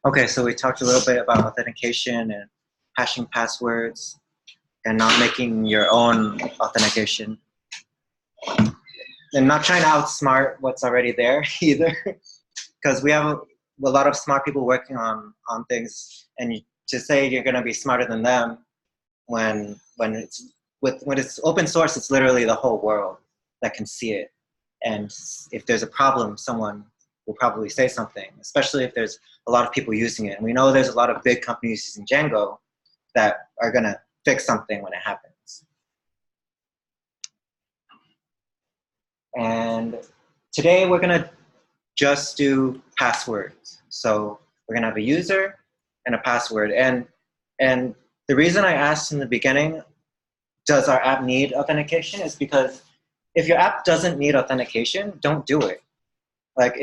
Okay, so we talked a little bit about authentication and hashing passwords and not making your own authentication. And not trying to outsmart what's already there either, because we have a lot of smart people working on things, and to say you're going to be smarter than them when it's open source, it's literally the whole world that can see it. And if there's a problem, someone will probably say something, especially if there's a lot of people using it. And we know there's a lot of big companies using Django that are going to fix something when it happens. And today we're going to just do passwords. So we're going to have a user and a password. And the reason I asked in the beginning, does our app need authentication, is because if your app doesn't need authentication, don't do it. Like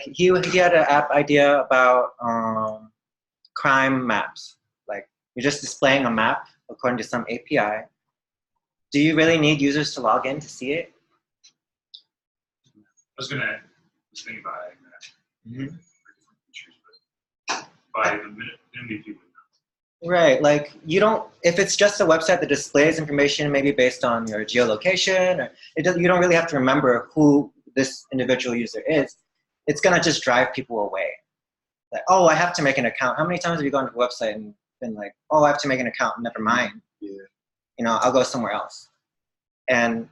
he had an app idea about crime maps. Like you're just displaying a map according to some API. Do you really need users to log in to see it? I was thinking about adding that. Mm-hmm. By the minute, MVP would know. Right, like you don't, if it's just a website that displays information maybe based on your geolocation, or you don't really have to remember who this individual user is. It's gonna just drive people away. Like, oh, I have to make an account. How many times have you gone to a website and been like, oh, I have to make an account, never mind. Yeah. You know, I'll go somewhere else. And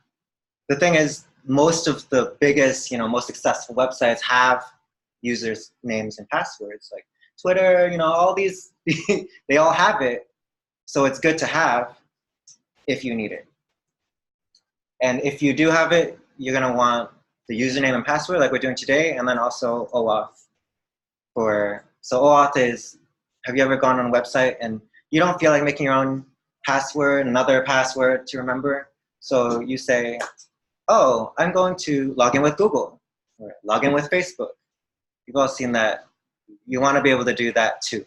the thing is, most of the biggest, most successful websites have users' names and passwords, like Twitter, all these, they all have it. So it's good to have if you need it. And if you do have it, you're gonna want the username and password like we're doing today, and then also OAuth. So OAuth is, have you ever gone on a website and you don't feel like making your own password, another password to remember? So you say, oh, I'm going to log in with Google, or log in with Facebook. You've all seen that. You want to be able to do that too,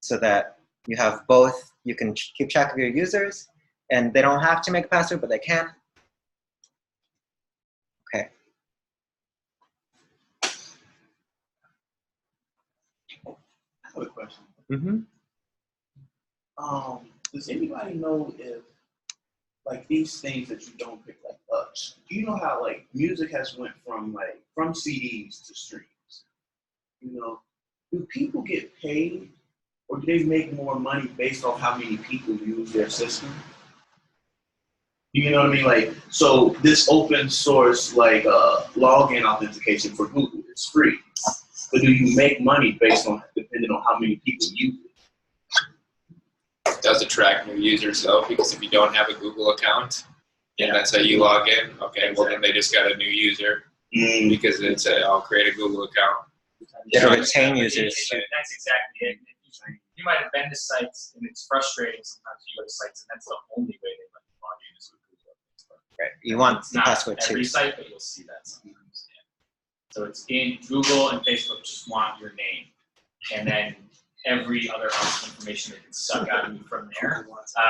so that you have both. You can keep track of your users, and they don't have to make a password, but they can. Okay. I have a question. Mm-hmm. Does anybody know if, like, these things that you don't pick, like ups, do you know how, like, music has went from CDs to streams? Do people get paid, or do they make more money based on how many people use their system? You know what I mean? Like, so this open source, like, login authentication for Google, it's free. But do you make money depending on how many people use it? It does attract new users though, because if you don't have a Google account, and that's how you log in, okay, well then they just got a new user, because it's I'll create a Google account. To retain users. That's exactly it. You might have been to sites, and it's frustrating sometimes you go to sites, and that's the only way they let you log in is with Google. Right. You want the password too. Every site, but you'll see that sometimes. Yeah. So it's in Google and Facebook just want your name, and then every other information they can suck out of you from there.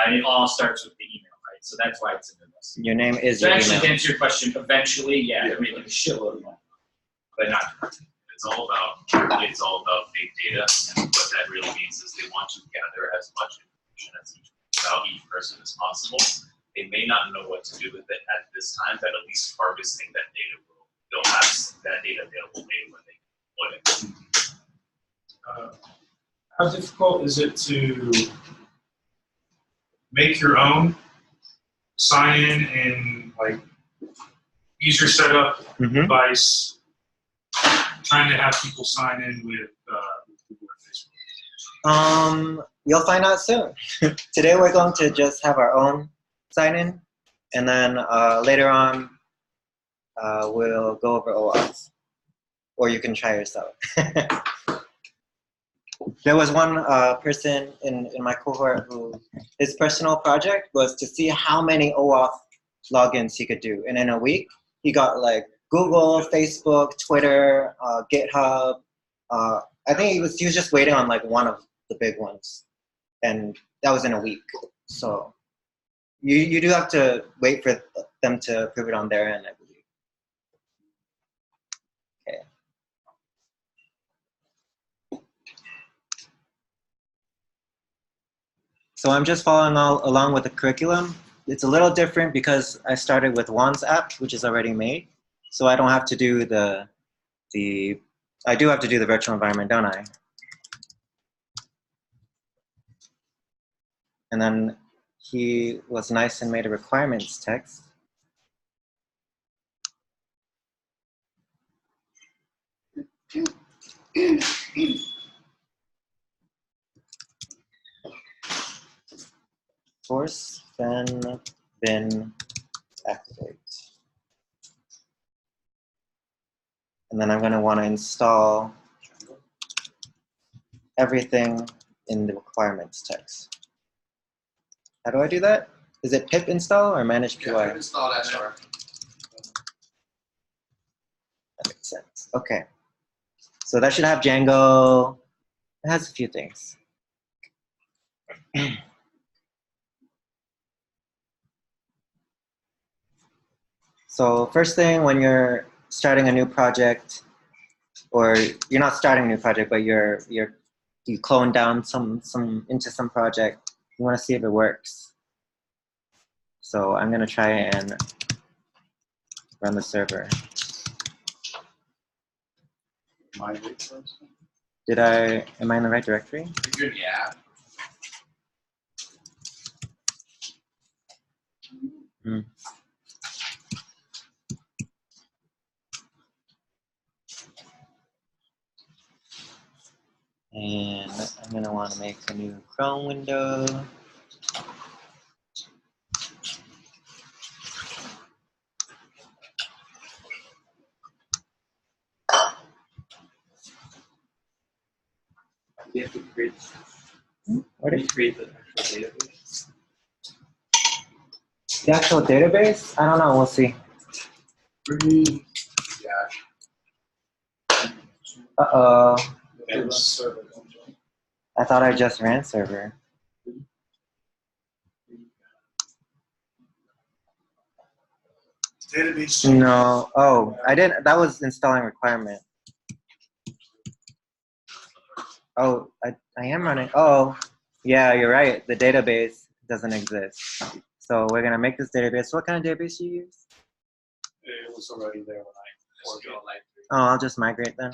And it all starts with the email, right? So that's why it's in the list. Your name is your email. To answer your question, eventually, yeah, they're making a shitload of money, but not. It's all about big data, and what that really means is they want to gather as much information about each person as possible. They may not know what to do with it at this time, but at least harvesting that data they'll have that data available later when they deploy it. How difficult is it to make your own sign in and like user setup device? Trying to have people sign in with Google or Facebook? You'll find out soon. Today we're going to just have our own sign in, and then later on we'll go over OAuth, or you can try yourself. There was one person in my cohort who his personal project was to see how many OAuth logins he could do, and in a week he got like Google, Facebook, Twitter, GitHub. I think he was just waiting on like one of the big ones, and that was in a week. So you do have to wait for them to prove it on their end, I believe. Okay. So I'm just following along with the curriculum. It's a little different because I started with Juan's app, which is already made. So I don't have to do I do have to do the virtual environment, don't I? And then he was nice and made a requirements text. Force then bin activate. And then I'm going to want to install everything in the requirements text. How do I do that? Is it pip install or manage PY? Yeah, pip install /r. That makes sense. Okay. So that should have Django. It has a few things. So first thing, when you're starting a new project, or you're not starting a new project, but you clone down some into some project, you want to see if it works. So I'm going to try and run the server. Am I in the right directory? Yeah. Mm. And I'm going to want to make a new Chrome window. You have to create. What Do is you create the actual database? the actual database? I don't know. We'll see. Yeah. Uh-oh. It's I thought I just ran server. database. No. Oh, I didn't. That was installing requirement. Oh, I am running. Oh, yeah, you're right. The database doesn't exist. So we're going to make this database. What kind of database do you use? It was already there when I ordered it. Oh, I'll just migrate then.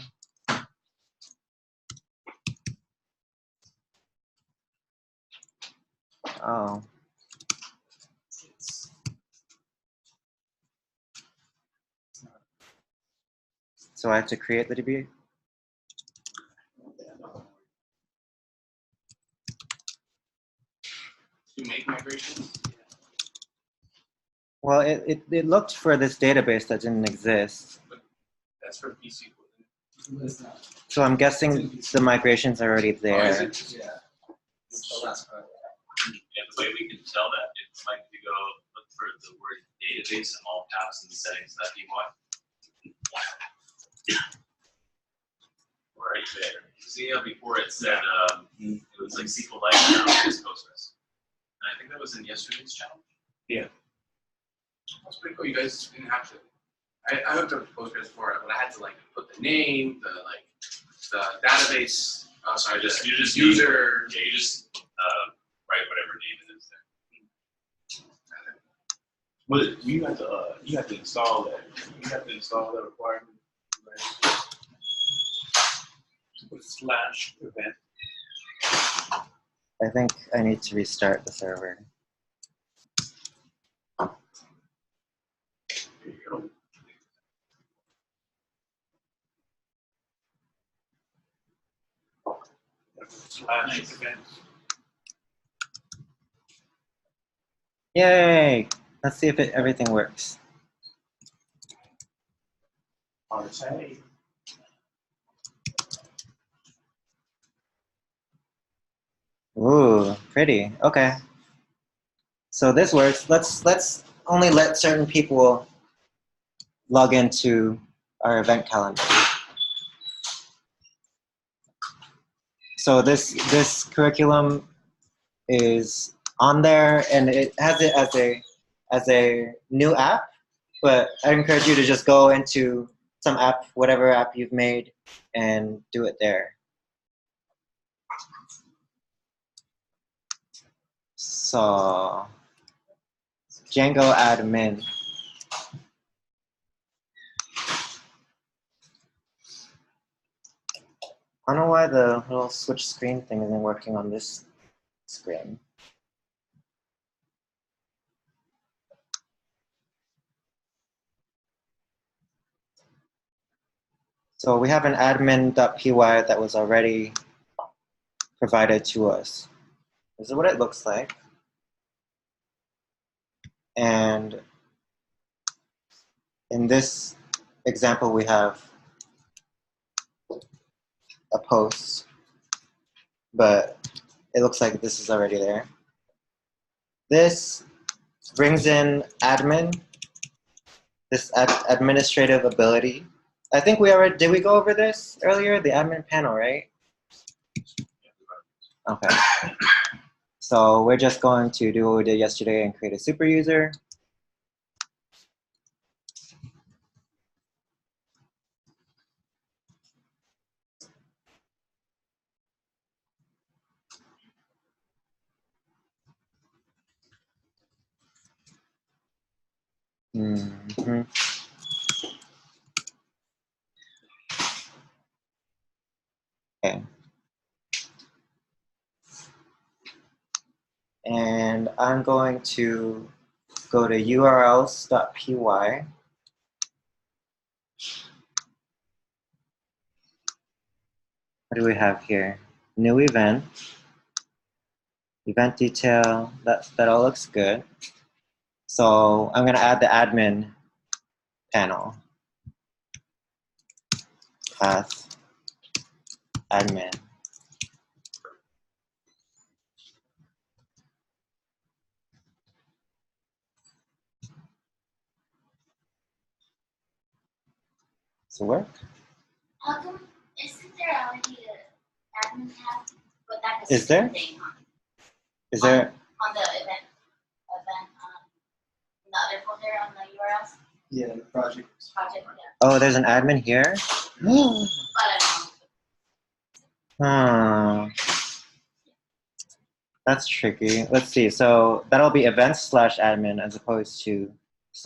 Oh. So I have to create the DB? You make migrations? Well, it looked for this database that didn't exist. That's for PC. So I'm guessing the migration's already there. Oh, is it? Yeah. Yeah, the way we can tell that, it's like to go look for the word database in all caps in the settings that you want. Right there. See how before it said it was like SQLite, now it's Postgres. And I think that was in yesterday's challenge. Yeah. That's pretty cool. You guys didn't have to. I hooked up to Postgres for it, but I had to like put the name, the database. Oh, sorry, You just user. Yeah, you just write whatever name it is there. But you have to install that. You have to install that requirement. Right? With /event. I think I need to restart the server. There you go. /event. Yay! Let's see if everything works. RSA. Ooh, pretty. Okay. So this works. Let's only let certain people log into our event calendar. So this curriculum is on there, and it has it as a new app. But I encourage you to just go into some app, whatever app you've made, and do it there. So Django admin. I don't know why the little switch screen thing isn't working on this screen. So we have an admin.py that was already provided to us. This is what it looks like. And in this example, we have a post, but it looks like this is already there. This brings in admin, this administrative ability. I think we already, did we go over this earlier? The admin panel, right? Okay. So we're just going to do what we did yesterday and create a super user. Mm-hmm. Okay. And I'm going to go to urls.py. What do we have here? New event, event detail, that all looks good. So I'm gonna add the admin panel, path, admin. Does it work? How come isn't there already an admin tab? But that Is there? Thing on, Is there? on the event in the other folder on the URLs? Yeah, the project. Project, yeah. Oh, there's an admin here? But I don't know. That's tricky. Let's see. So that'll be events/admin as opposed to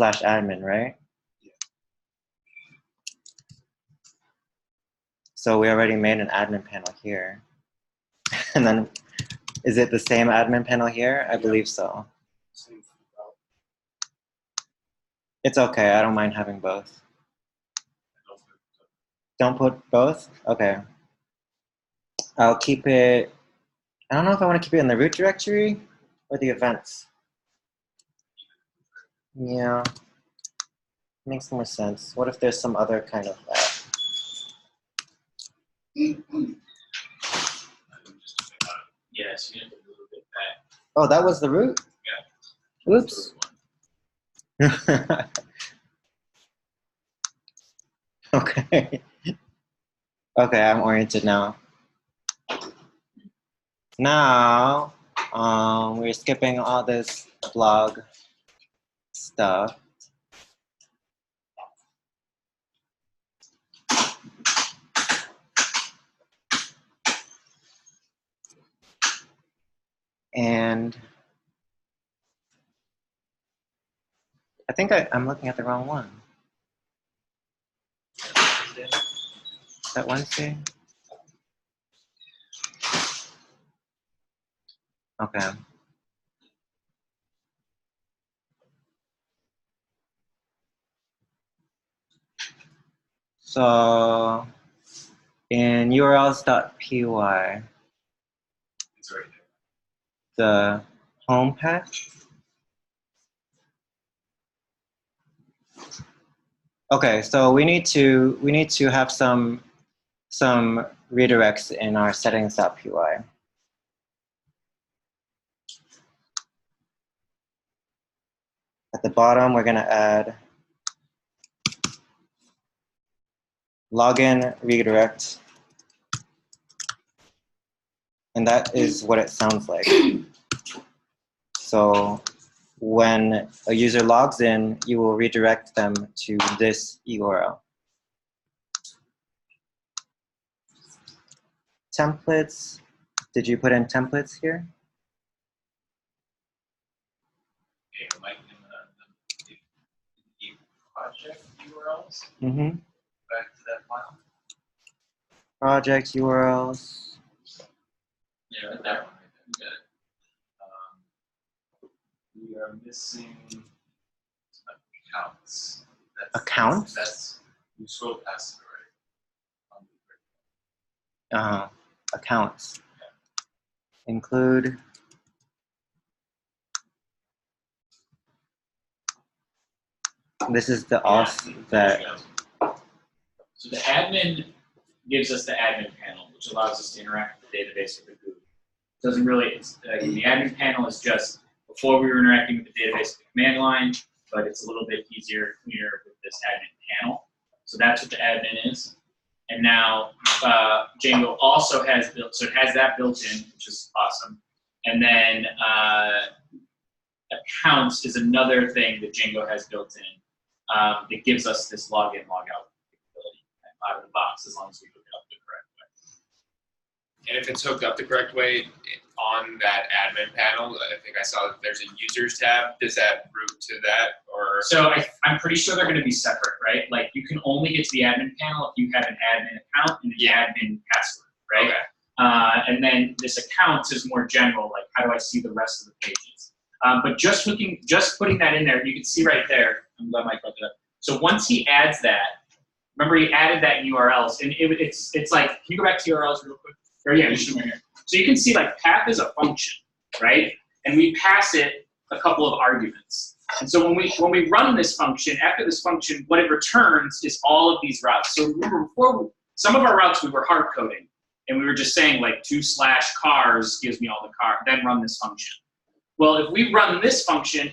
/admin, right? Yeah. So we already made an admin panel here. And then, is it the same admin panel here? I believe so. It's okay. I don't mind having both. Don't put both? Okay. I'll keep it. I don't know if I want to keep it in the root directory or the events. Yeah. Makes more sense. What if there's some other kind of Yes, you need to move it back. Oh, that was the root? Yeah. Oops. Okay. Okay, I'm oriented now. Now, we're skipping all this blog stuff. And I think I'm looking at the wrong one. Is that Wednesday? Okay. So in urls.py, It's right there. the home path. Okay, so we need to have some redirects in our settings.py. At the bottom, we're going to add login redirect, and that is what it sounds like. So when a user logs in, you will redirect them to this URL. Templates, did you put in templates here? URLs. Mm-hmm. Back to that file. Project URLs. Yeah, that one right there. Good. We are missing Accounts. Accounts? That's you scroll past it Accounts. Include. This is the auth that. So the admin gives us the admin panel, which allows us to interact with the database with the GUI. It doesn't really, the admin panel is just before we were interacting with the database with the command line, but it's a little bit easier, cleaner with this admin panel. So that's what the admin is. And now Django also has built, so it has that built in, which is awesome. And then accounts is another thing that Django has built in that gives us this login, logout capability out of the box as long as we hook it up the correct way. And if it's hooked up the correct way, on that admin panel, I think I saw that there's a users tab. Does that route to that, or? So I'm pretty sure they're going to be separate, right? Like you can only get to the admin panel if you have an admin account and an admin password, right? Okay. And then this account is more general, like how do I see the rest of the pages? But just putting that in there, you can see right there. I'm glad Mike brought that up. So once he adds that, remember he added that in URLs, and it's like, can you go back to URLs real quick? Or yeah, just right here. So you can see like path is a function, right? And we pass it a couple of arguments. And so when we run this function, after this function, what it returns is all of these routes. So remember before, some of our routes we were hard coding, and we were just saying like 2/cars gives me all the car, then run this function. Well, if we run this function,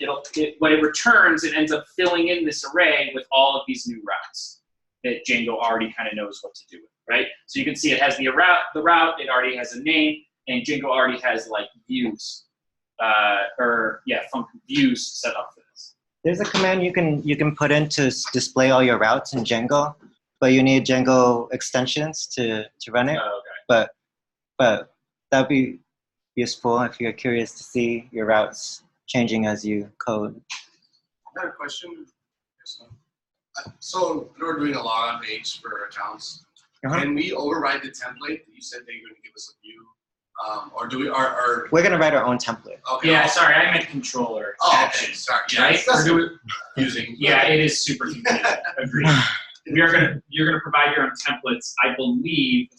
what it returns, it ends up filling in this array with all of these new routes that Django already kind of knows what to do with, right? So you can see it has the route, it already has a name, and Django already has like views, views set up for this. There's a command you can put in to display all your routes in Django, but you need Django extensions to run it. Oh, okay. But that'd be useful if you're curious to see your routes changing as you code. I got a question. So we're doing a logon page for accounts. Can we override the template that you said that you're going to give us a view? Or do we? We're going to write our own template. Okay. Yeah, sorry, I meant controller. Oh, okay. Sorry. Yeah, right? That's confusing. Yeah, it is super confusing. Agreed. You're gonna provide your own templates, I believe.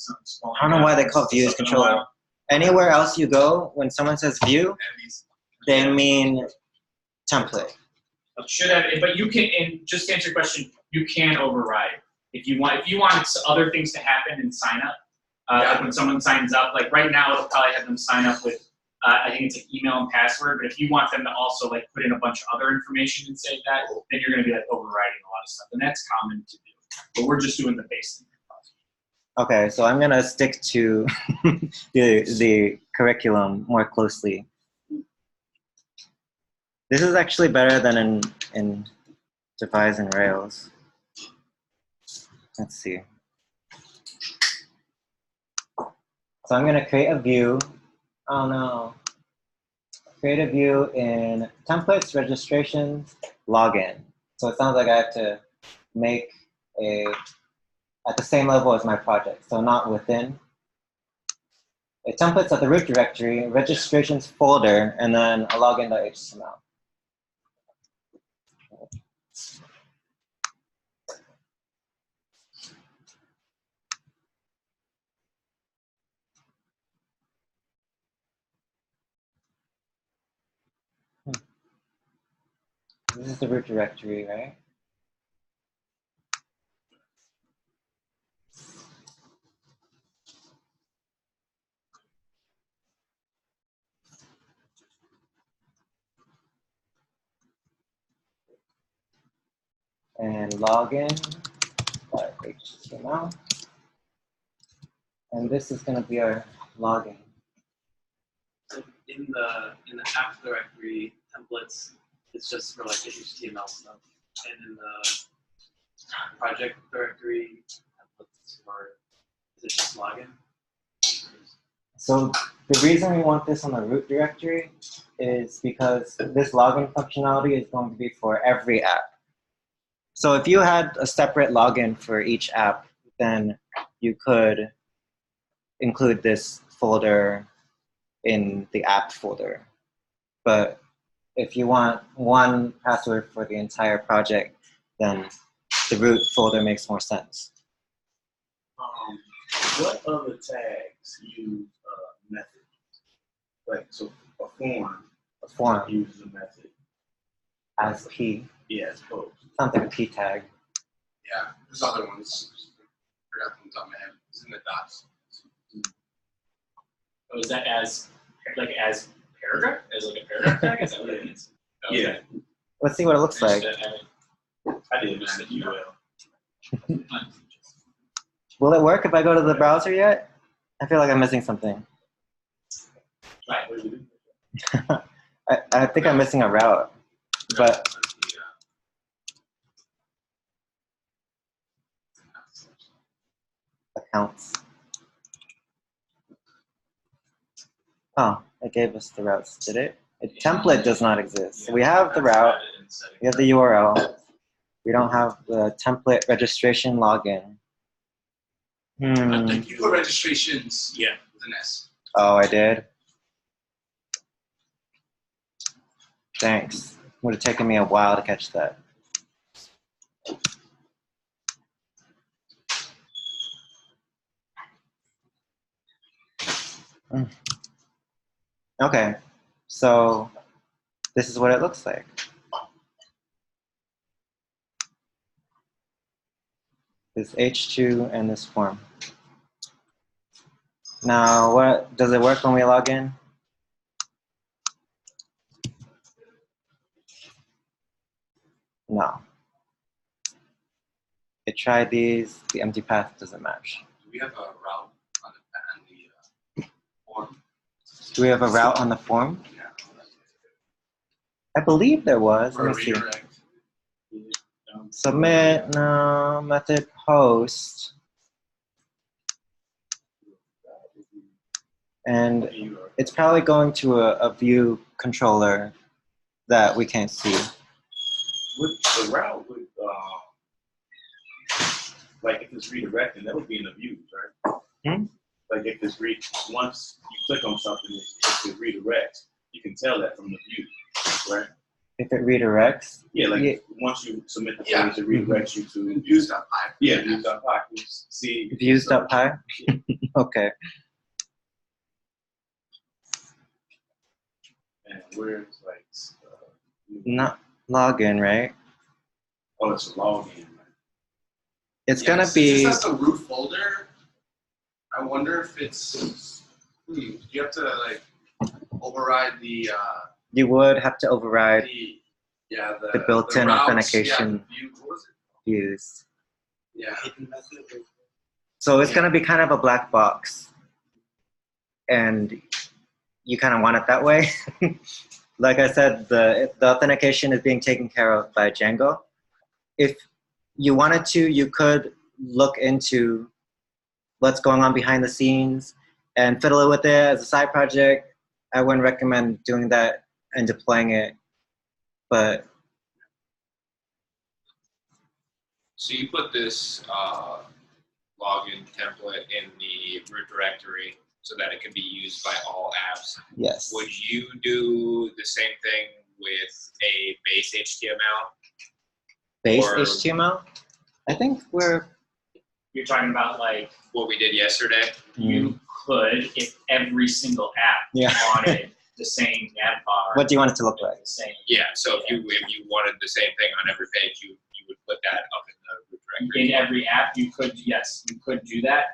I don't know why they call views controller. Anywhere else you go, when someone says view, they mean template. Should have, but you can. And just to answer your question, you can override if you want. If you want other things to happen in sign up, like when someone signs up, like right now, it'll probably have them sign up with. I think it's an email and password. But if you want them to also like put in a bunch of other information and save that, then you're going to be like overriding a lot of stuff, and that's common to do. But we're just doing the basic. Okay, so I'm going to stick to the curriculum more closely. This is actually better than in Devise and Rails. Let's see. So I'm going to create a view. Oh no. Create a view in templates, registrations, login. So it sounds like I have to make at the same level as my project, so not within. A template's at the root directory, registrations folder, and then a login.html. This is the root directory, right? And login.html. And this is going to be our login. So in the app directory templates, it's just for like HTML stuff, and in the project directory templates, or is it just login? So the reason we want this on the root directory is because this login functionality is going to be for every app. So if you had a separate login for each app, then you could include this folder in the app folder. But if you want one password for the entire project, then the root folder makes more sense. What other tags use method? Like, so a form uses a method. As P. Yeah, it's both. Sounds like a P tag. Yeah, there's other ones. Forgot from the top of my head. It's in the docs. Oh, is that as paragraph? As like a paragraph tag? Is that what it means? Okay. Yeah, Let's see what it looks like. I didn't MySQL. Will it work if I go to the browser yet? I feel like I'm missing something. Right. I think I'm missing a route, but accounts. Oh, it gave us the routes, did it? A template does not exist. So we have the route, we have the URL. We don't have the template registration login. You put registrations, yeah, with an S. Oh, I did? Thanks. It would have taken me a while to catch that. Okay, so this is what it looks like. This H2 and this form. Now, what does it work when we log in? No. It tried these, the empty path doesn't match. Do we have a route on the form? Do we have a route on the form? Yeah. I believe there was. Or Let me see. redirect. Submit, no, method post. And it's probably going to a view controller that we can't see. With the route would, like if it's redirected, that would be in the views, right? Like if it's once you click on something, if it redirects, you can tell that from the view, right? If it redirects? Yeah, like once you submit the page, it redirects you to views.py. Yeah, views.py. See Views.py? Okay. And where's like Not login, right? oh, it's a login. Right? It's gonna be. Since that's the root folder, I wonder if it's. You have to like override the. You would have to override the built-in routes, authentication what was it? views. Yeah. So it's gonna be kind of a black box, and you kind of want it that way. Like I said, the authentication is being taken care of by Django. If you wanted to, you could look into what's going on behind the scenes and fiddle with it as a side project. I wouldn't recommend doing that and deploying it, but. So you put this login template in the root directory so that it can be used by all apps. Yes. Would you do the same thing with a base HTML? Base Or HTML? I think You're talking about like what we did yesterday? you could, if every single app wanted the same nav bar. What do you want it to look like? The same. Yeah. So if you wanted the same thing on every page, you would put that up in the root directory. In every app, you could, yes, you could do that.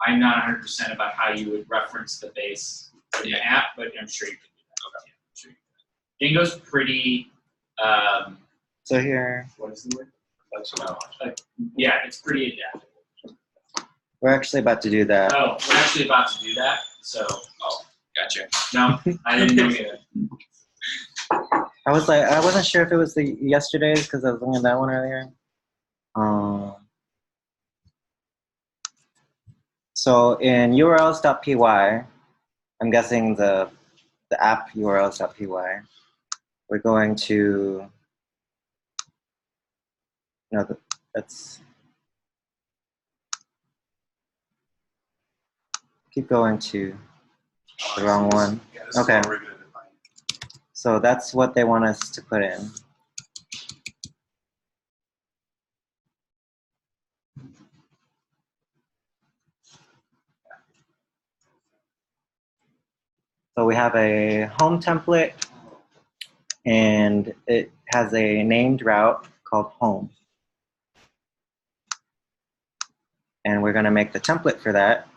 I'm not 100% about how you would reference the base in the app, but I'm sure you could do that. Okay. Yeah, I'm sure you could. Django's pretty. So here, What is the word? Yeah, it's pretty adaptable. we're actually about to do that. Oh, we're actually about to do that. So, Gotcha. no, I didn't know either. I wasn't sure if it was the yesterday's because I was looking at that one earlier. So in urls.py, I'm guessing the app urls.py, we're going to No, that's. Keep going to the wrong one. Yeah, this is Okay. what we're gonna define. So that's what they want us to put in. So we have a home template, and it has a named route called home. And we're going to make the template for that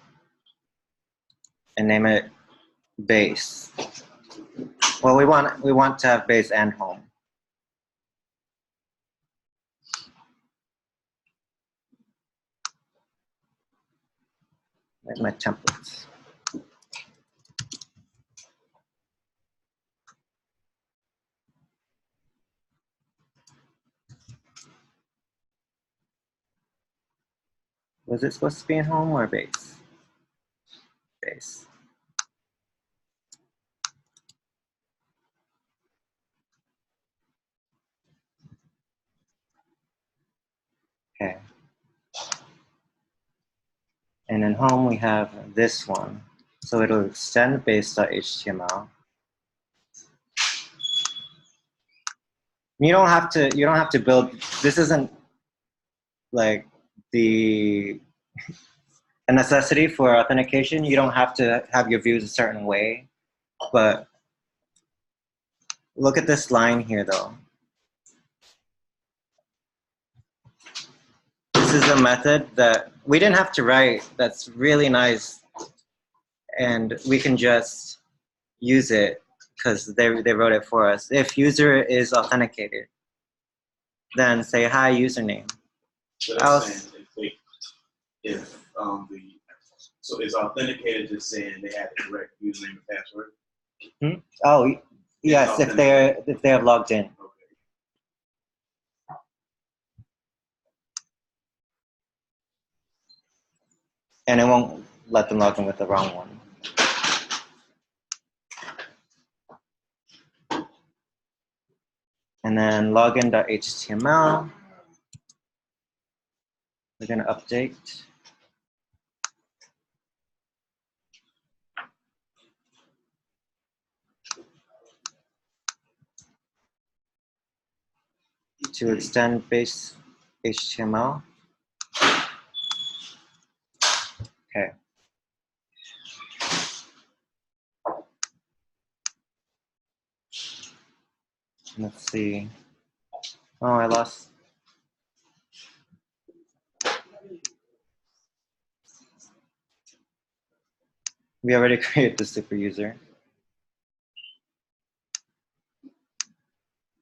and name it base. Well, we want to have base and home. There's my templates. Was it supposed to be in home or base? Base. Okay. And in home we have this one. So it'll extend base.html. You don't have to build, this isn't like a necessity for authentication. You don't have to have your views a certain way, but look at this line here though. This is a method that we didn't have to write that's really nice, and we can just use it because they wrote it for us. If user is authenticated, then say hi username. So that's saying if so is authenticated just saying they have the correct username and password? Hmm? Oh yes, if they have logged in. Okay. And it won't let them log in with the wrong one. And then login.html. We're going to update. To extend base HTML. Okay. Let's see. Oh, I lost. We already created the super user.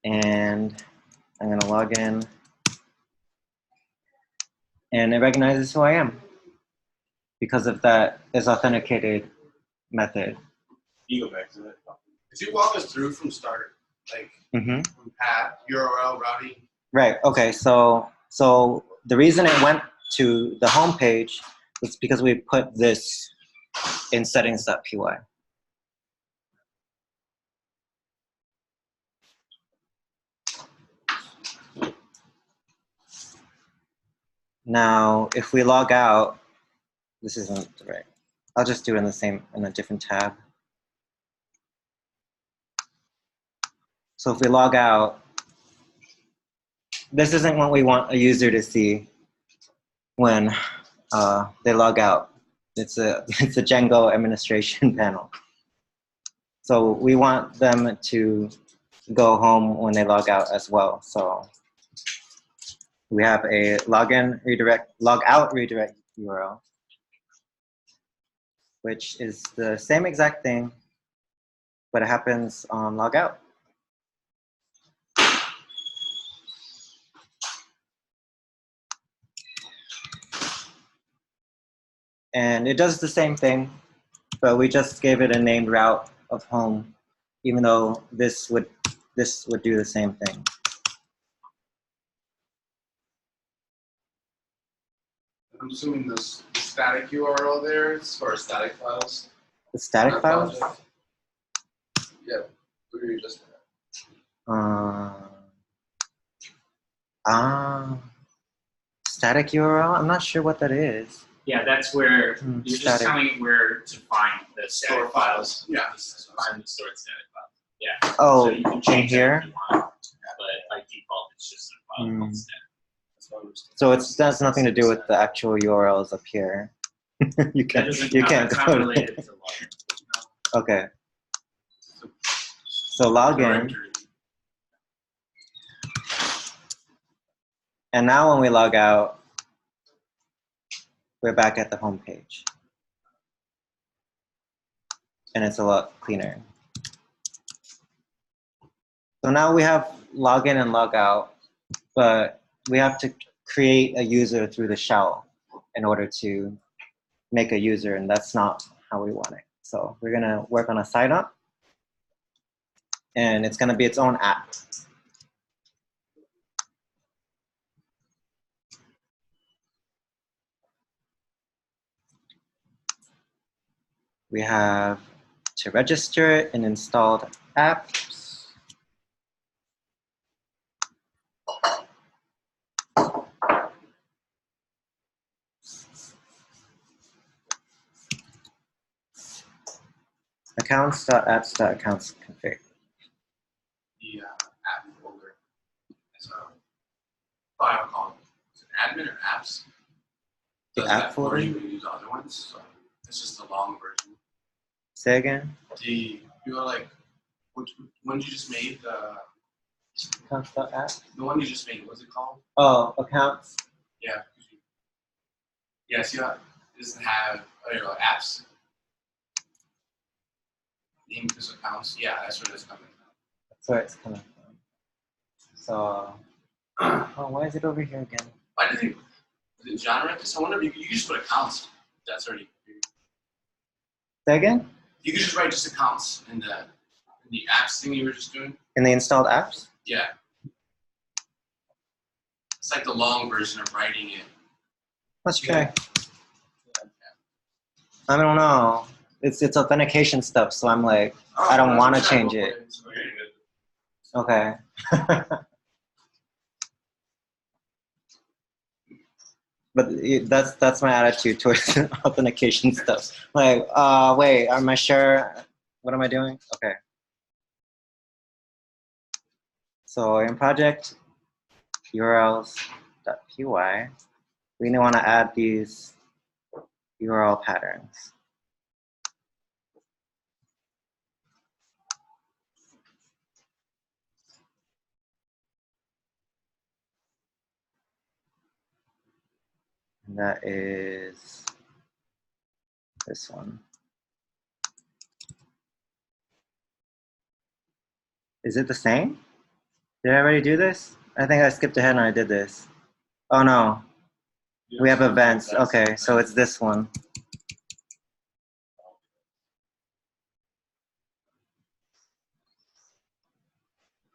And I'm going to log in. And it recognizes who I am because of that is authenticated method. You go back to that. If you walk us through from start, like from path, URL, routing. Right. Okay. So the reason it went to the home page was because we put this in settings.py. Now, if we log out, this isn't right. I'll just do it in a different tab. So if we log out, this isn't what we want a user to see when they log out. It's a Django administration panel. So we want them to go home when they log out as well. So we have a login redirect, log out redirect URL, which is the same exact thing, but it happens on log out. And it does the same thing, but we just gave it a named route of home, even though this would do the same thing. I'm assuming the static URL there is for static files. The static files? Yeah, what were you just Static URL? I'm not sure what that is. Yeah, that's where you're just Static. telling it where to find the static files. Yeah. Find the stored static files. Yeah. Oh, So you can in change that here? if you want, but by default, it's just a file called static. So it has nothing to do with the actual URLs up here. you That can't doesn't, you no, can't that's go not to related it. to login. Okay. So login, and now when we log out, we're back at the home page, and it's a lot cleaner. So now we have login and log out, but we have to create a user through the shell in order to make a user, and that's not how we want it. So we're gonna work on a sign up, and it's gonna be its own app. We have to register it in installed apps. Accounts.apps.accounts config. The app folder is a file called admin or apps. The Does app that folder? for you when you use other ones. So it's just the long version. Say again? You know, like, which one you just made? Accounts.apps? The one you just made, what's it called? Oh, accounts. Yeah. Yes, yeah. It doesn't have apps. Name this accounts. Yeah, that's where it's coming from. That's where it's coming from. So, oh, why is it over here again? Why do they? Was it genre? Because I wonder if you just put accounts. That's already. Say again? You could just write just accounts in the apps thing you were just doing. In the installed apps? Yeah. It's like the long version of writing it. Let's try. I don't know. It's authentication stuff, so I'm like, I don't want to change it. Okay. But that's my attitude towards authentication stuff. Like, wait, am I sure? What am I doing? Okay. So in project urls.py, we want to add these URL patterns. And that is this one. Is it the same? Did I already do this? I think I skipped ahead and I did this. Oh no, we have events. Okay, so it's this one.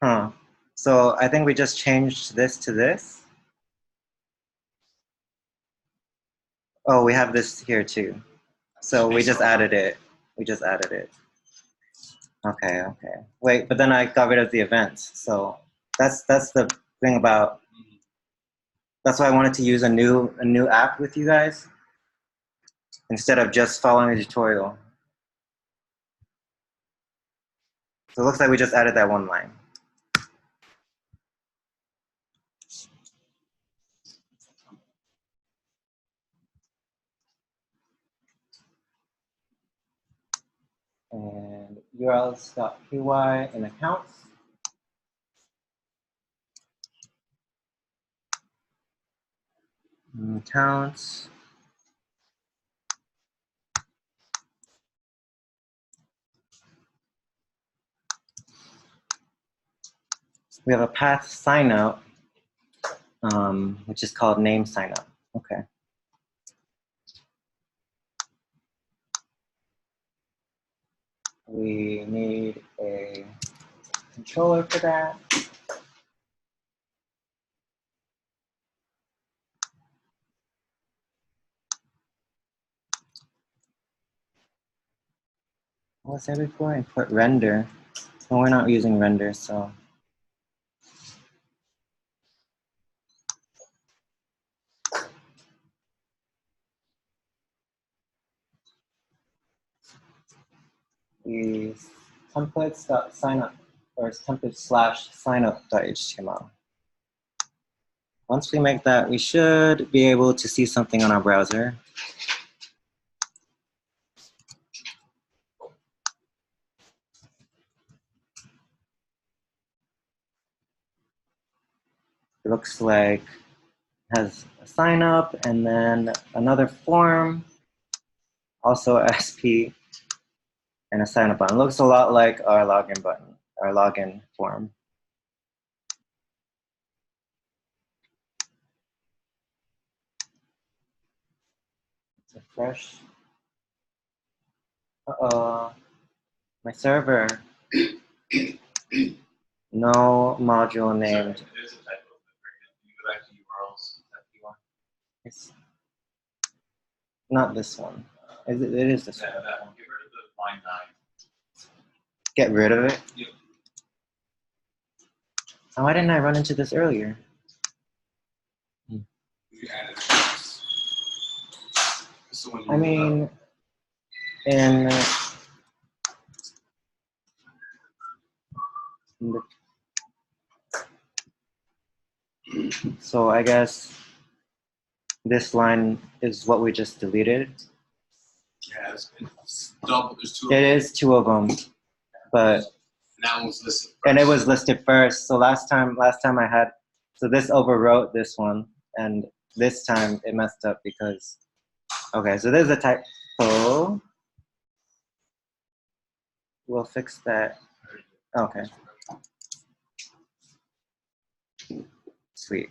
Huh. So I think we just changed this to this. Oh, we have this here too. So we just added it. We just added it. Okay, okay. Wait, but then I got rid of the events. So that's the thing about. That's why I wanted to use a new app with you guys instead of just following the tutorial. So it looks like we just added that one line. And urls.py in accounts. Accounts. We have a path sign up, which is called name sign up. Okay. We need a controller for that. What was that before? I put render. Well, we're not using render, so. the templates.signup or template/signup.html. Once we make that, we should be able to see something on our browser. It looks like it has a sign up and then another form, also SP, and a sign up button. It looks a lot like our login button, our login form. Refresh. Uh-oh, my server. No module named. There's a typo. You go back to URLs. Is that the one? It's not this one. It is this one. That one. Get rid of the line 9. Get rid of it? Yep. Oh, why didn't I run into this earlier? You added this. This is the one you I mean, in the, so I guess this line is what we just deleted. Yeah, it's double. There's two. It is 2 of them, but And that one's listed. and it was listed first. So last time I had, so this overwrote this one, and this time it messed up because, okay, so there's a typo. We'll fix that. Okay. Sweet.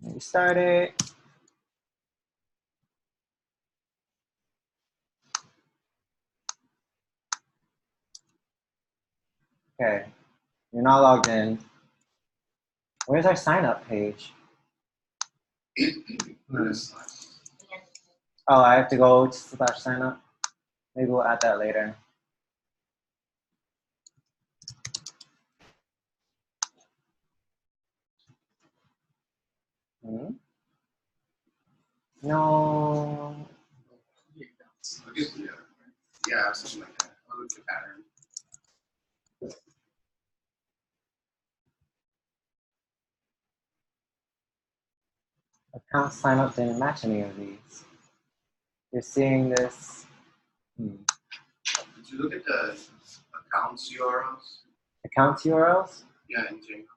Restart it. Okay, you're not logged in. Where's our sign up page? Oh, I have to go to /sign up. Maybe we'll add that later. Hmm? No. Yeah, something like that. I'll look at the pattern. Account sign up didn't match any of these. You're seeing this. Did you look at the accounts URLs? Account URLs? Yeah, in Django.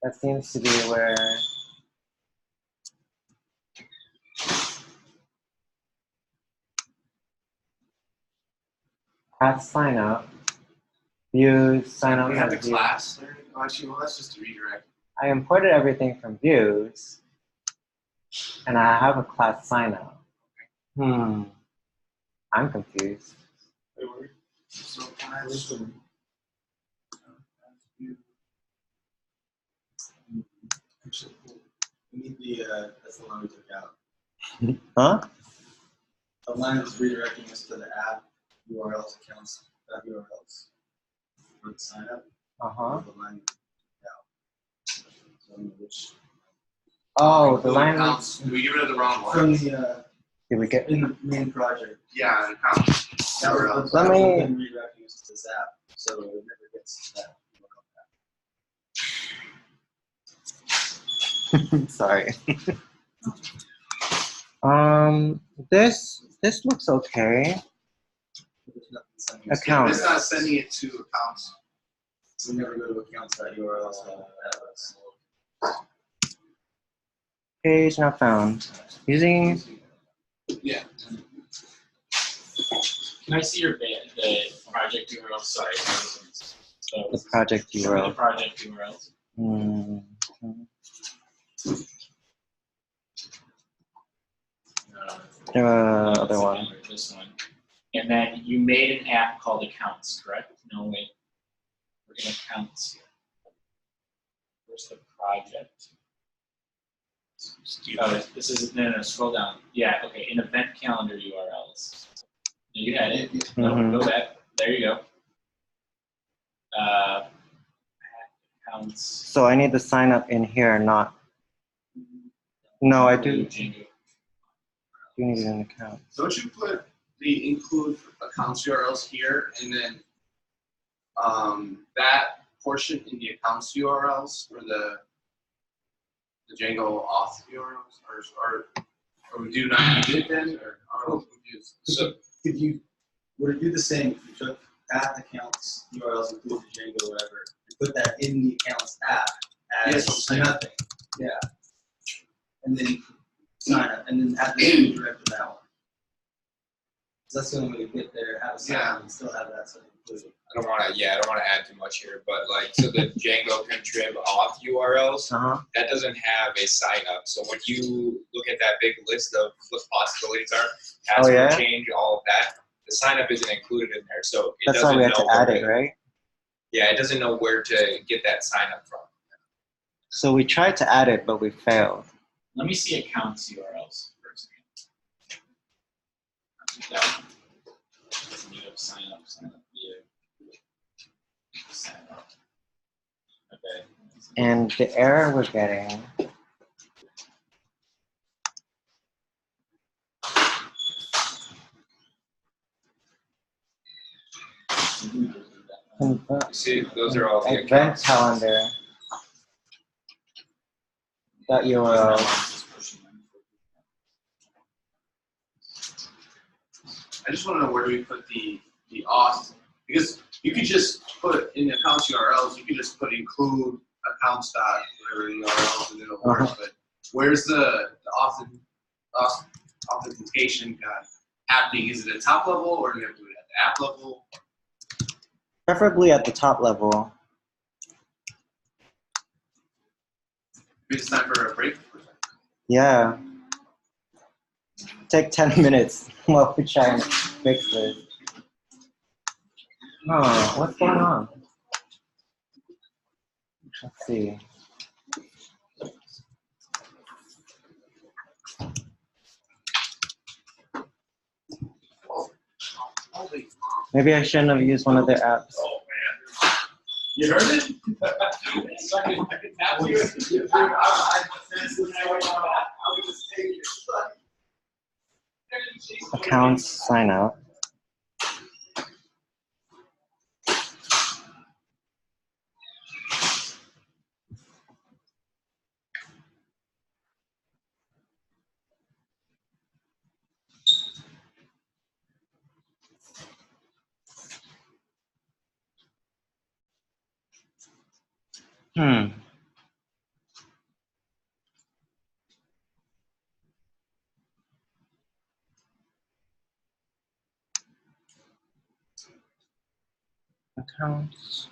That seems to be where. At sign up. Views, sign up. We have the as view. class there. Oh, actually, well, that's just a redirect. I imported everything from views, and I have a class sign up. I'm confused. So can I list them? We need that's the line we took out. Huh? The line is redirecting us to the app URLs accounts, URLs. For the sign up. Uh-huh. The line out. So I don't know which. Oh, the line. Accounts. Did we get rid of the wrong one? From the Did we get? in the main project. Yeah, accounts. URLs. Let me. Redirecting us to this app, so it never gets to that. Sorry. This looks okay. Account. It's not sending it to accounts. We never go to accounts.urls. Page not found. Using. Yeah. Can I see your the project URL? Sorry. The project Show me URL. the project URLs. Other one. This one. And then you made an app called Accounts, correct? No, wait. We're in Accounts here. Where's the project? Oh, this is, no, scroll down. Yeah, okay, in event calendar URLs. You had it. No, go back. There you go. accounts. So I need to sign up in here, not. No, I do. Django. You need an account. Don't you put the include accounts URLs here and then that portion in the accounts URLs for the Django auth URLs, or do you not need it then? Or I'm a little confused. So if you were to do the same, if you took app accounts, URLs, include the Django, whatever, and put that in the accounts app as nothing. Yeah. And then sign up, and then have the redirect to that one. So that's the only way to get there, have a sign up, and still have that stuff included. I don't want to add too much here, but like, so the Django contrib auth URLs, that doesn't have a sign up. So when you look at that big list of what possibilities are, password change, all of that, the sign up isn't included in there. So it That's why doesn't we had know to add it, right? Yeah, it doesn't know where to get that sign up from. So we tried to add it, but we failed. Let me see accounts URLs for a second. Doesn't need to sign up. Sign up. Okay. And the error we're getting. See, those are all the Event accounts. calendar. That URL. I just want to know where do we put the auth, because you could just put in the accounts URLs, you could just put include accounts dot whatever URLs and it'll work. But where's the authentication happening? Is it at top level or do we have to do it at the app level? Preferably at the top level. Maybe it's time for a break for a second. Yeah. Take 10 minutes while we try and fix this. Oh, what's going on? Let's see. Maybe I shouldn't have used one of their apps. Oh man. You heard it? Accounts, sign up. Accounts.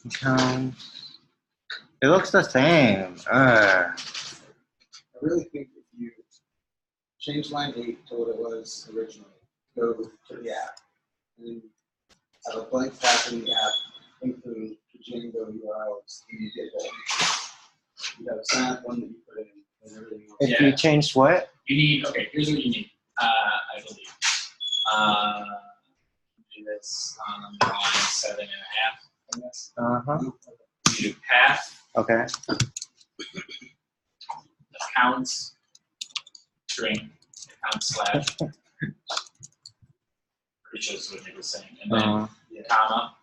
Accounts. It looks the same. I really think if you change line 8 to what it was originally, go to the app, and then have a blank tab in the app, include the Django URLs, and you get that. You have a sign up one that you put in, and everything else. If you changed what? You need, okay, here's what you need, I believe. Do this on line 7.5, I guess. You do path, Okay. accounts, string, account slash, which is what they were saying, and then comma.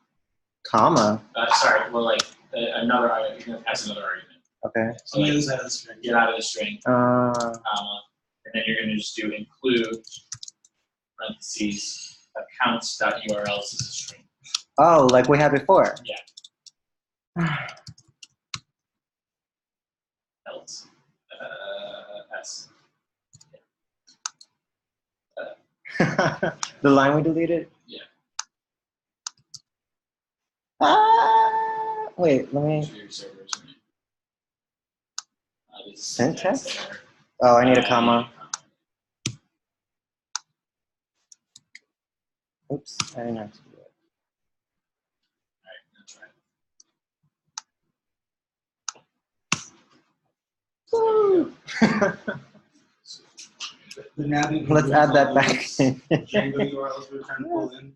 Comma. Sorry, well, like another argument. You're gonna pass another argument. Okay. So like, Use out of the string. get out of the string, comma, and then you're gonna just do include parentheses accounts.urls as a string. Oh, like we had before. Yeah. Else. S. The line we deleted? Yeah. Wait, let me. Your servers, right? Syntax? Oh, I need a comma. Oops, I didn't have to do it. Alright, that's right. The nabbing. Let's add that back. Django URLs we're trying to pull in.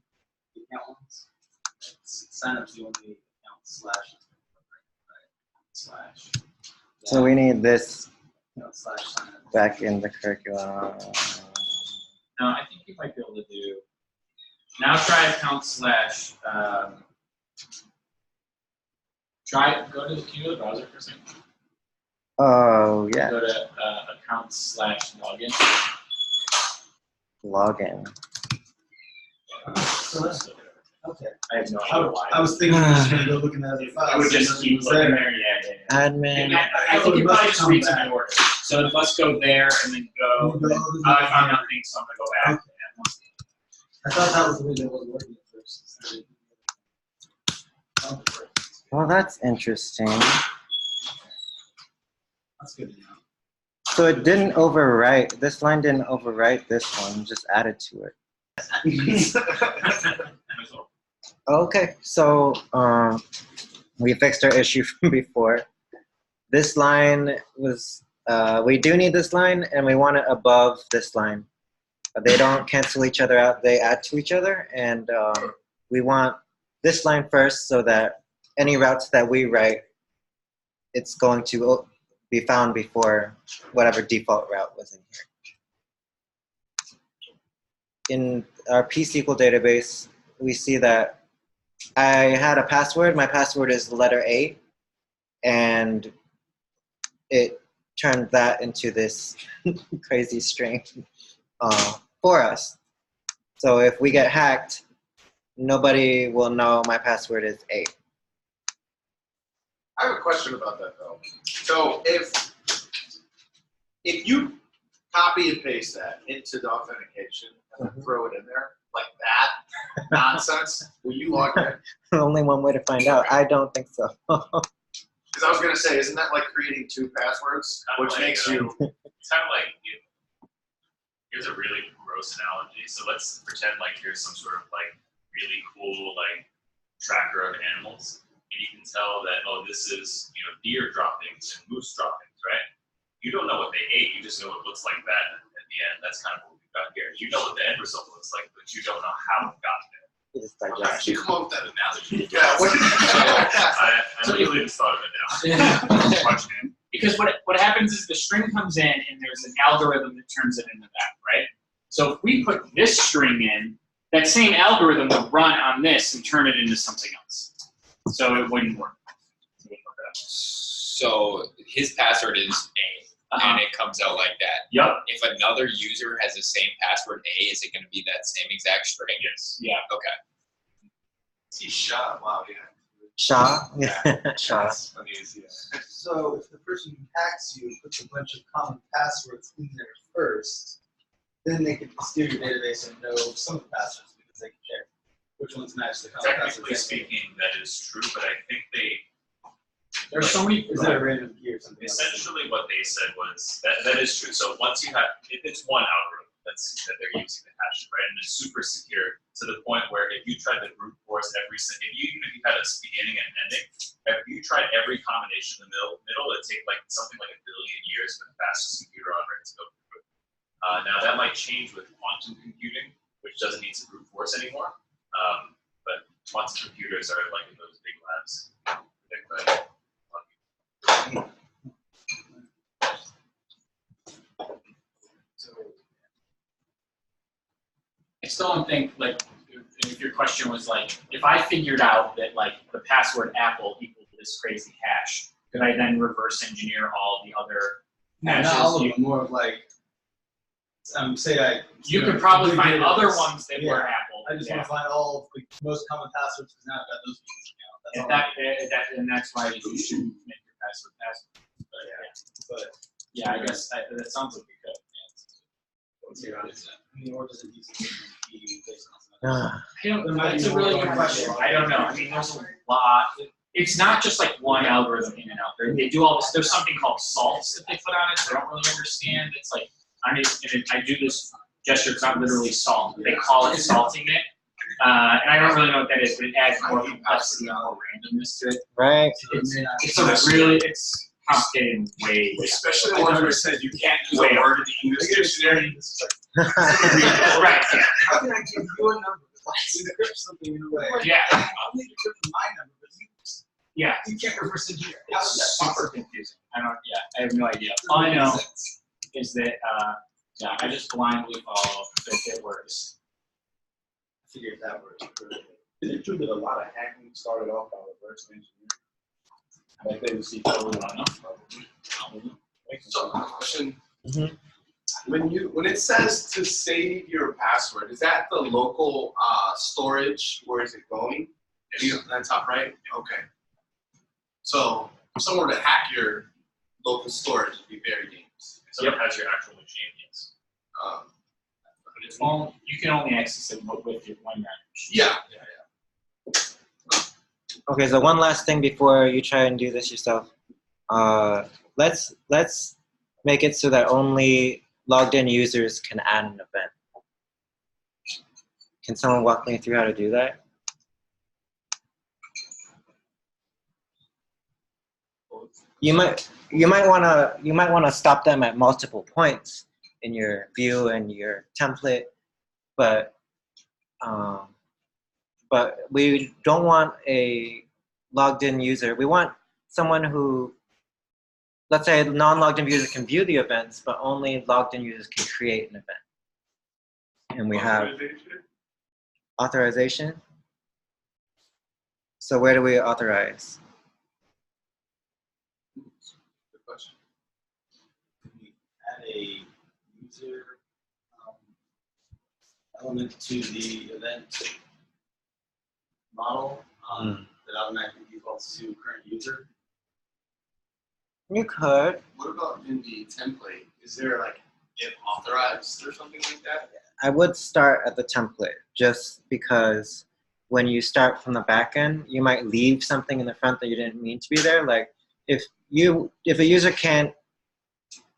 The account ones. Sign up to the only account slash. So we need this Account slash sign up. back in the curriculum. No, I think you might be able to do. Now try account slash. Go to the can you go to the browser for a second. Oh, yeah. Go to account slash login. Login. Okay. I have no idea why. I was thinking I was going to go look in the other files. I would just keep looking there. Yeah. Admin. I think it probably just reads in order. So it must go there and then go. I found nothing, so I'm gonna go back. I thought that was the way that was working at first. Well, that's interesting. That's good to know. So it didn't overwrite, this line didn't overwrite this one, just added to it. Okay, so we fixed our issue from before. This line was, we do need this line and we want it above this line. They don't cancel each other out, they add to each other, and we want this line first so that any routes that we write, it's going to be found before whatever default route was in here. In our P-SQL database, we see that I had a password. My password is the letter A, and it turned that into this crazy string for us. So if we get hacked, nobody will know my password is A. I have a question about that though. So if you copy and paste that into the authentication and then throw it in there like that nonsense, will you log in? Only one way to find out. I don't think so. Because I was gonna say, isn't that like creating two passwords, which makes you? It's kind of like, here's a really gross analogy. So let's pretend like here's some sort of like really cool like tracker of animals, and you can tell that, oh, this is, deer droppings and moose droppings, right? You don't know what they ate. You just know it looks like that at the end. That's kind of what we've got here. You know what the end result looks like, but you don't know how it got there. How did you come up with that analogy? Yeah, I literally just thought of it now. Watching it. Because what happens is the string comes in and there's an algorithm that turns it into that, right? So if we put this string in, that same algorithm would run on this and turn it into something else. So it wouldn't work. So his password is A, and it comes out like that. Yep. If another user has the same password A, is it going to be that same exact string? Yes. Yeah. Okay. See, shot. Wow, yeah. Sha? Yeah. Sha. That's uneasy. So if the person who hacks you puts a bunch of common passwords in there first, then they can steer your database and know some of the passwords because they can check which ones match the common Technically passwords. speaking, that is true, but I think There's so many. Is that a random key or something? essentially what they said was that is true. So once you have, if it's one algorithm that they're using to hash it, right, and it's super secure to the point where if you tried to brute force even if you had a beginning and ending, if you tried every combination in the middle, it'd take like something like 1 billion years for the fastest computer on Earth to go through it. Now that might change with quantum computing, which doesn't need to brute force anymore. But quantum computers are like in those big labs. I still don't think, like, if your question was like, if I figured out that like the password Apple equals this crazy hash, could I then reverse engineer all the other hashes? Not all of them, more of like, say You could probably find database. other ones that were Apple. I just want to find all of the most common passwords because now I've got those pieces And now. and that's why you shouldn't make your password. But yeah, I guess that sounds like we could. Or does it use a key based on something? That's a really good question. I don't know. I mean, there's a lot. It's not just like one algorithm in and out. They do all this. There's something called salts that they put on it. I don't really understand. It's like I do this gesture. It's not literally salt. They call it salting it. And I don't really know what that is, but it adds more complexity and more randomness to it. Right. It's a really, it's complicated way. Especially the ones where it says you can't use a word in the English dictionary. Right. How can I give you a number? Let's encrypt something in a way. Yeah. I'll need to encrypt my number, but Yeah. you can't reverse engineer. How is It's that super possible? confusing. I have no idea. All I know is that I just blindly follow if it works. I figured that works. Is it true that a lot of hacking started off by reverse engineering? Like they would see code on us, probably. So, question. Mhm. When it says to save your password, is that the local storage? Where is it going? That's top right? Okay. So if someone were to hack your local storage, it'd be very dangerous. If someone has your actual machine, yes. Um, But it's only, you can only access it with your one yeah. Okay, so one last thing before you try and do this yourself. Let's make it so that only logged in users can add an event. Can someone walk me through how to do that? You might wanna stop them at multiple points in your view and your template, but we don't want a logged in user. We want someone who, let's say, a non-logged in user can view the events, but only logged in users can create an event. And we have authorization. So where do we authorize? Good question. We add a user element to the event model that automatically defaults to current user. You could. What about in the template? Is there like if authorized or something like that? I would start at the template just because when you start from the back end, you might leave something in the front that you didn't mean to be there. Like if a user can't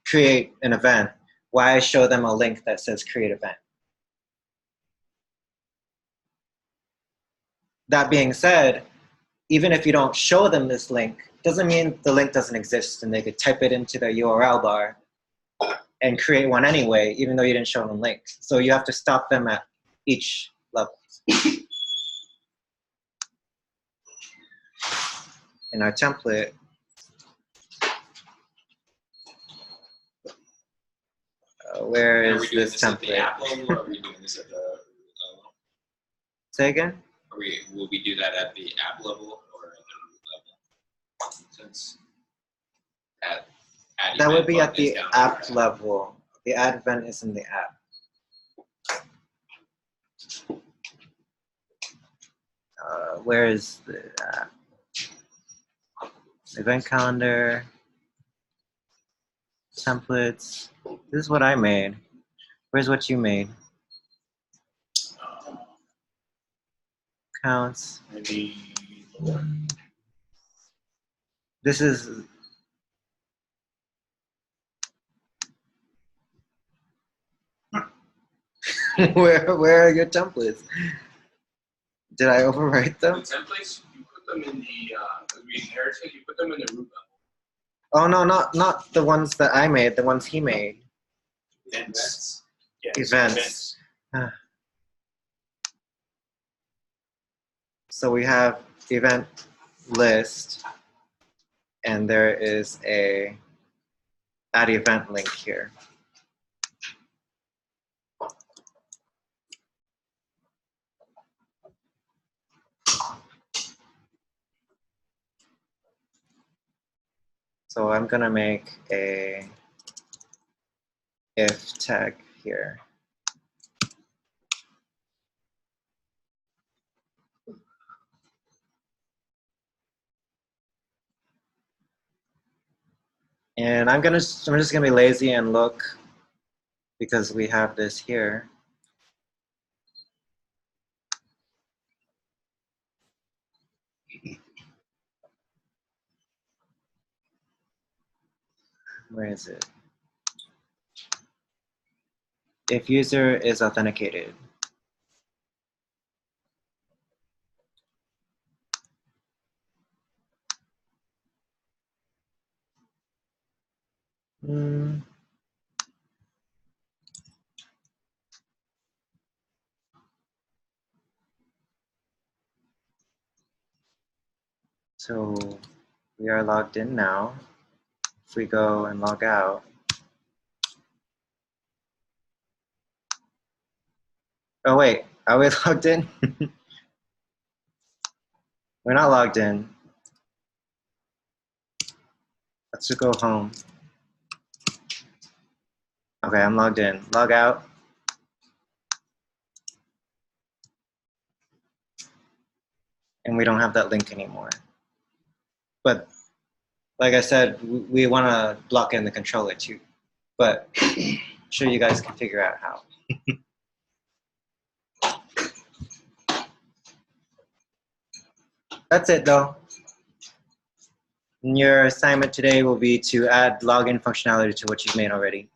create an event, why show them a link that says create event? That being said, even if you don't show them this link, doesn't mean the link doesn't exist and they could type it into their URL bar and create one anyway, even though you didn't show them links. So you have to stop them at each level. In our template, where Are we is doing this this at the template? app level, or are we doing this at the level? Say again? Will we do that at the app level or at the root level? Since add That would event be at button is the down app there. level. The add event is in the app. Where is the app? Event calendar, templates. This is what I made. Where's what you made? Counts. Maybe This is where are your templates? Did I overwrite The them? templates, you put them in the we inherited, you put them in the root level. Oh no, not the ones that I made, the ones he made. events. Yeah, Events. So we have the event list, and there is a add event link here. So I'm gonna make a if tag here. And I'm just gonna be lazy and look because we have this here. Where is it? If user is authenticated. So we are logged in now. If we go and log out, oh wait, are we logged in? We're not logged in. Let's just go home. Okay, I'm logged in. Log out. And we don't have that link anymore. But like I said, we want to block in the controller too. But I'm sure you guys can figure out how. That's it though. And your assignment today will be to add login functionality to what you've made already.